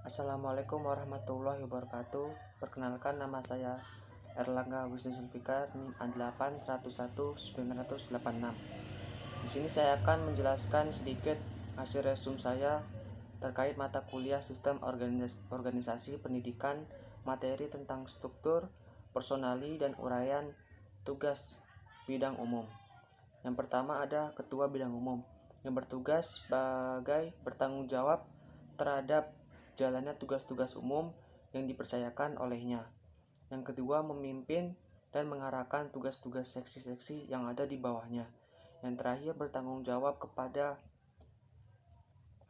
Assalamualaikum warahmatullahi wabarakatuh. Perkenalkan, nama saya Erlangga Wisnu Zulfikar, NIM A8101986. Di sini saya akan menjelaskan sedikit hasil resume saya terkait mata kuliah Sistem Organisasi Pendidikan, materi tentang struktur, personali, dan uraian tugas bidang umum. Yang pertama ada Ketua Bidang Umum, yang bertugas sebagai bertanggung jawab terhadap jalannya tugas-tugas umum yang dipercayakan olehnya. Yang kedua, memimpin dan mengarahkan tugas-tugas seksi-seksi yang ada di bawahnya. Yang terakhir, bertanggung jawab kepada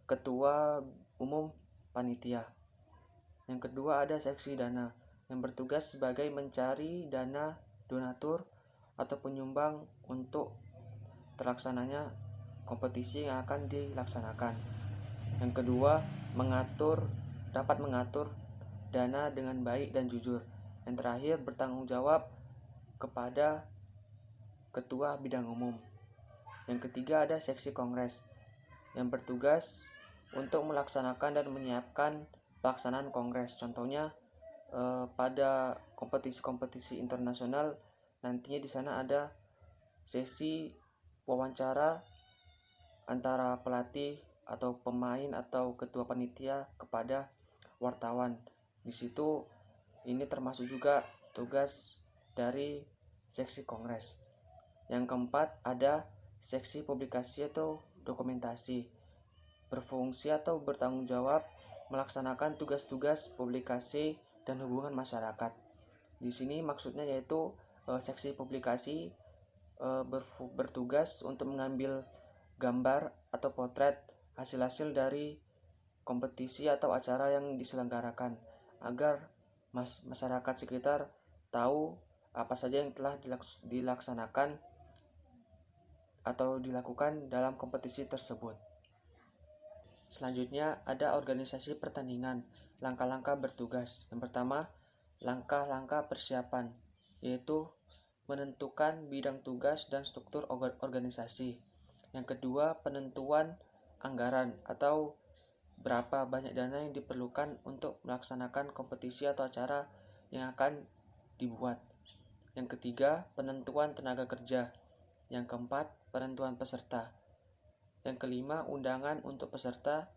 Ketua Umum Panitia. Yang kedua ada Seksi Dana, yang bertugas sebagai mencari dana donatur atau penyumbang untuk terlaksananya kompetisi yang akan dilaksanakan. Yang kedua, dapat mengatur dana dengan baik dan jujur. Yang terakhir, bertanggung jawab kepada Ketua Bidang Umum. Yang ketiga ada Seksi Kongres, yang bertugas untuk melaksanakan dan menyiapkan pelaksanaan kongres. Contohnya pada kompetisi-kompetisi internasional, nantinya di sana ada sesi wawancara antara pelatih atau pemain atau ketua panitia kepada wartawan. Di situ ini termasuk juga tugas dari seksi kongres. Yang keempat ada seksi publikasi atau dokumentasi, berfungsi atau bertanggung jawab melaksanakan tugas-tugas publikasi dan hubungan masyarakat. Di sini maksudnya yaitu seksi publikasi bertugas untuk mengambil gambar atau potret hasil-hasil dari kompetisi atau acara yang diselenggarakan agar masyarakat sekitar tahu apa saja yang telah dilaksanakan atau dilakukan dalam kompetisi tersebut. Selanjutnya ada organisasi pertandingan, langkah-langkah bertugas. Yang pertama, langkah-langkah persiapan, yaitu menentukan bidang tugas dan struktur organisasi. Yang kedua, penentuan anggaran atau berapa banyak dana yang diperlukan untuk melaksanakan kompetisi atau acara yang akan dibuat. Yang ketiga, penentuan tenaga kerja. Yang keempat, penentuan peserta. Yang kelima, undangan untuk peserta.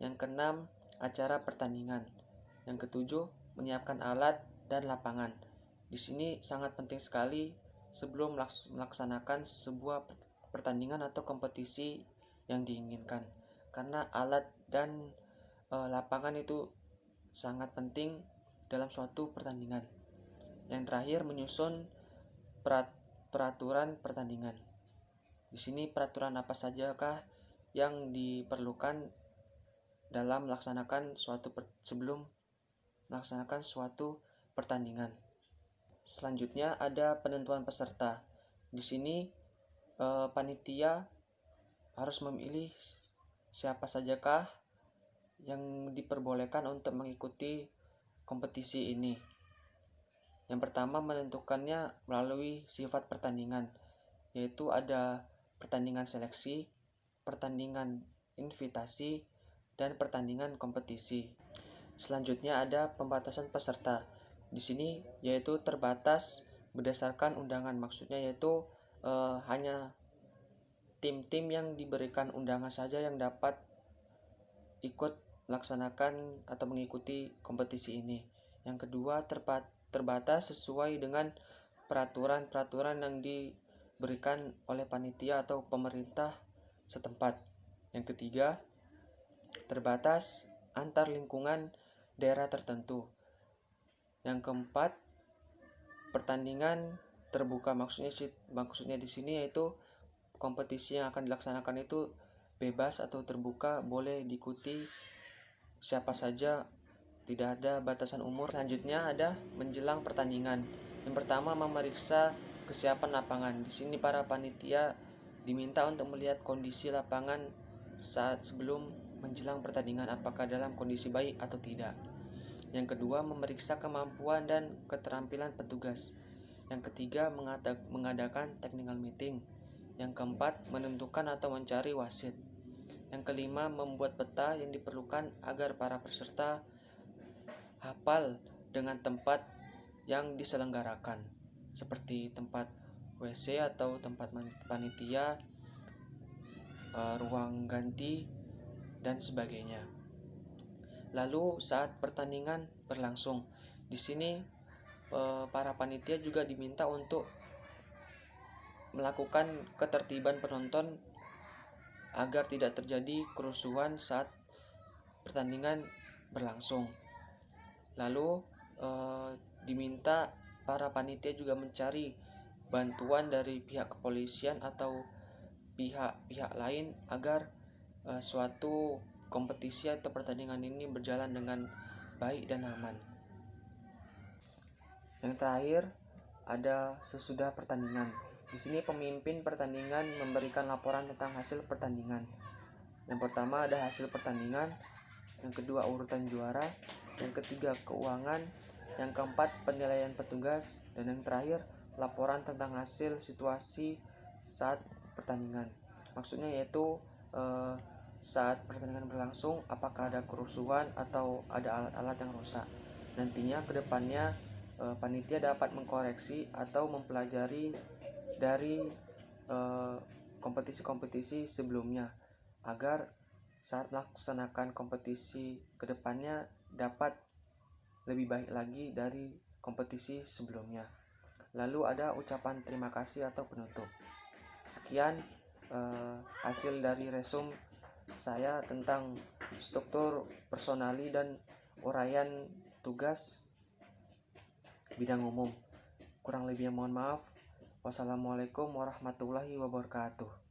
Yang keenam, acara pertandingan. Yang ketujuh, menyiapkan alat dan lapangan. Di sini sangat penting sekali sebelum melaksanakan sebuah pertandingan atau kompetisi yang diinginkan, karena alat dan lapangan itu sangat penting dalam suatu pertandingan. Yang terakhir, menyusun peraturan pertandingan. Di sini peraturan apa sajakah yang diperlukan dalam sebelum melaksanakan suatu pertandingan. Selanjutnya ada penentuan peserta. Di sini panitia harus memilih siapa sajakah yang diperbolehkan untuk mengikuti kompetisi ini. Yang pertama, menentukannya melalui sifat pertandingan, yaitu ada pertandingan seleksi, pertandingan invitasi, dan pertandingan kompetisi. Selanjutnya ada pembatasan peserta. Di sini yaitu terbatas berdasarkan undangan, maksudnya yaitu hanya tim-tim yang diberikan undangan saja yang dapat ikut melaksanakan atau mengikuti kompetisi ini. Yang kedua, terbatas sesuai dengan peraturan-peraturan yang diberikan oleh panitia atau pemerintah setempat. Yang ketiga, terbatas antar lingkungan daerah tertentu. Yang keempat, pertandingan terbuka, maksudnya di sini yaitu kompetisi yang akan dilaksanakan itu bebas atau terbuka, boleh diikuti siapa saja, tidak ada batasan umur. Selanjutnya ada menjelang pertandingan. Yang pertama, memeriksa kesiapan lapangan. Di sini para panitia diminta untuk melihat kondisi lapangan saat sebelum menjelang pertandingan, apakah dalam kondisi baik atau tidak. Yang kedua, memeriksa kemampuan dan keterampilan petugas. Yang ketiga, mengadakan technical meeting. Yang keempat, menentukan atau mencari wasit. Yang kelima, membuat peta yang diperlukan agar para peserta hafal dengan tempat yang diselenggarakan, seperti tempat WC atau tempat panitia, ruang ganti, dan sebagainya. Lalu saat pertandingan berlangsung, di sini para panitia juga diminta untuk melakukan ketertiban penonton agar tidak terjadi kerusuhan saat pertandingan berlangsung. Lalu diminta para panitia juga mencari bantuan dari pihak kepolisian atau pihak-pihak lain agar suatu kompetisi atau pertandingan ini berjalan dengan baik dan aman. Yang terakhir ada sesudah pertandingan. Di sini pemimpin pertandingan memberikan laporan tentang hasil pertandingan. Yang pertama ada hasil pertandingan, yang kedua urutan juara, yang ketiga keuangan, yang keempat penilaian petugas, dan yang terakhir laporan tentang hasil situasi saat pertandingan. Maksudnya yaitu saat pertandingan berlangsung apakah ada kerusuhan atau ada alat-alat yang rusak. Nantinya kedepannya panitia dapat mengkoreksi atau mempelajari dari kompetisi-kompetisi sebelumnya agar saat melaksanakan kompetisi kedepannya dapat lebih baik lagi dari kompetisi sebelumnya. Lalu ada ucapan terima kasih atau penutup. Sekian hasil dari resume saya tentang struktur personali dan uraian tugas bidang umum. Kurang lebihnya mohon maaf. Wassalamualaikum warahmatullahi wabarakatuh.